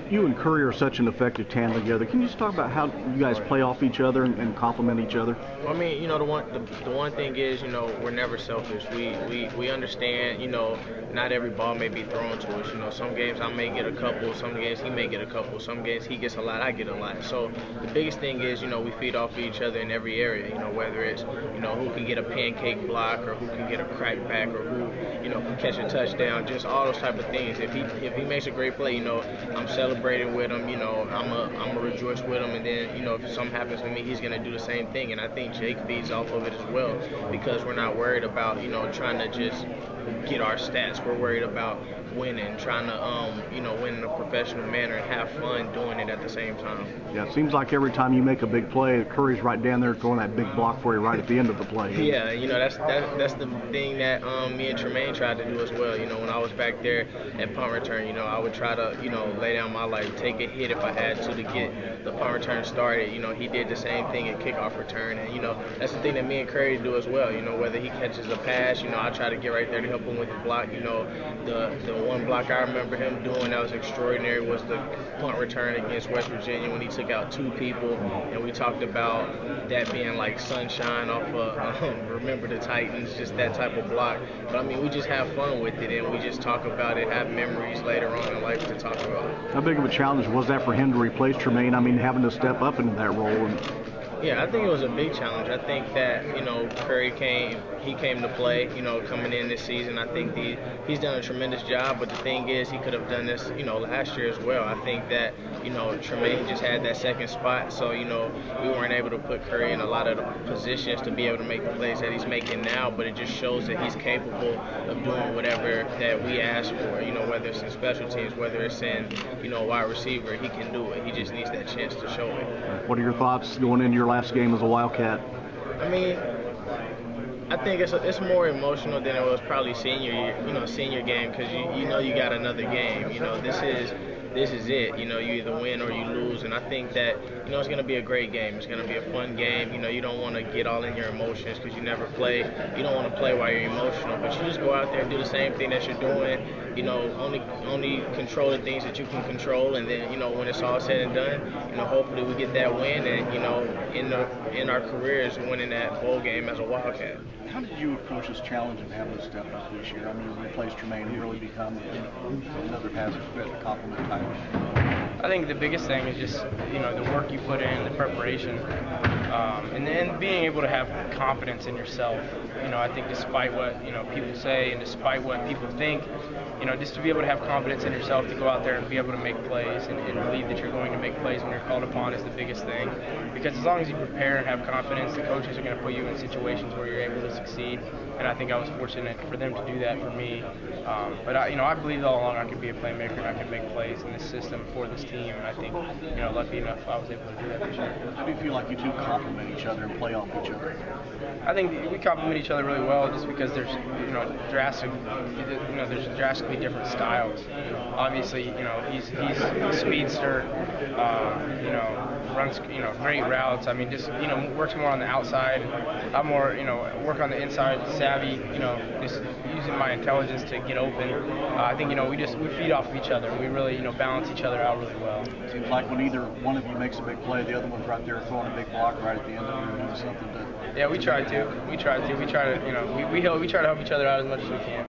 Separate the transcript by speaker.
Speaker 1: You and Curry are such an effective tandem together. Can you just talk about how you guys play off each other and complement each other?
Speaker 2: I mean, the one thing is, we're never selfish. We understand, not every ball may be thrown to us. Some games I may get a couple, some games he may get a couple, some games he gets a lot, I get a lot. So the biggest thing is, we feed off each other in every area. Whether it's, who can get a pancake block or who can get a crack back or who, can catch a touchdown, just all those type of things. If he makes a great play, I'm celebrating with him. I'm a rejoice with him, and then if something happens to me, he's gonna do the same thing. And I think Jake feeds off of it as well, because we're not worried about trying to just get our stats. We're worried about winning, trying to win in a professional manner and have fun doing it at the same time.
Speaker 1: Yeah, it seems like every time you make a big play, Curry's right down there throwing that big block for you right at the end of the play.
Speaker 2: Yeah, that's the thing that me and Tremaine tried to do as well. When I was back there at punt return, I would try to lay down my life, take a hit if I had to get the punt return started. He did the same thing at kickoff return, and that's the thing that me and Curry do as well. Whether he catches a pass, I try to get right there to help him with the block. The one block I remember him doing that was extraordinary was the punt return against West Virginia when he took out 2 people, and we talked about that being like sunshine off of Remember the Titans, just that type of block. But I mean, we just have fun with it, and we just talk about it, have memories later on in life to talk about.
Speaker 1: How big of a challenge was that for him to replace Tremaine? I mean, having to step up into that role.
Speaker 2: Yeah, I think it was a big challenge. I think that, Curry came to play, coming in this season. I think he's done a tremendous job, but the thing is he could have done this, last year as well. I think that, Tremaine just had that second spot, so, we weren't able to put Curry in a lot of the positions to be able to make the plays that he's making now, but it just shows that he's capable of doing whatever that we ask for, whether it's in special teams, whether it's in, wide receiver, he can do it. He just needs that chance to show it.
Speaker 1: What are your thoughts going into your last game as a Wildcat?
Speaker 2: I mean, I think it's more emotional than it was probably senior year, senior game, because you got another game. This is it. You either win or you lose, and I think that it's going to be a great game. It's going to be a fun game. You don't want to get all in your emotions because you never play. You don't want to play while you're emotional, but you just go out there and do the same thing that you're doing. Only control the things that you can control, and then when it's all said and done, hopefully we get that win, and in our careers winning that bowl game as a Wildcat.
Speaker 1: How did you approach this challenge of having to step up this year? I mean, you replaced Tremaine and really become another pass to complement type.
Speaker 3: I think the biggest thing is just the work you put in, the preparation, and then being able to have confidence in yourself. I think despite what people say and despite what people think, just to be able to have confidence in yourself to go out there and be able to make plays and believe that you're going to make plays when you're called upon is the biggest thing. Because as long as you prepare and have confidence, the coaches are going to put you in situations where you're able to succeed. And I think I was fortunate for them to do that for me. But I believed all along I could be a playmaker and I could make plays in this system for this team. And I think, lucky enough, I was able to do that this year.
Speaker 1: How do you feel like you two complement each other and play off each other?
Speaker 3: I think we complement each other really well, just because there's there's drastically different styles. Obviously, he's a speedster, runs great routes. I mean, just works more on the outside. I'm more work on the inside, savvy. Just using my intelligence to get open. I think we feed off of each other. We really balance each other out really well.
Speaker 1: Seems like when either one of you makes a big play, the other one's right there throwing a big block right at the end of it, doing something to.
Speaker 3: Yeah, we try to. We try to. We try to help each other out as much as we can.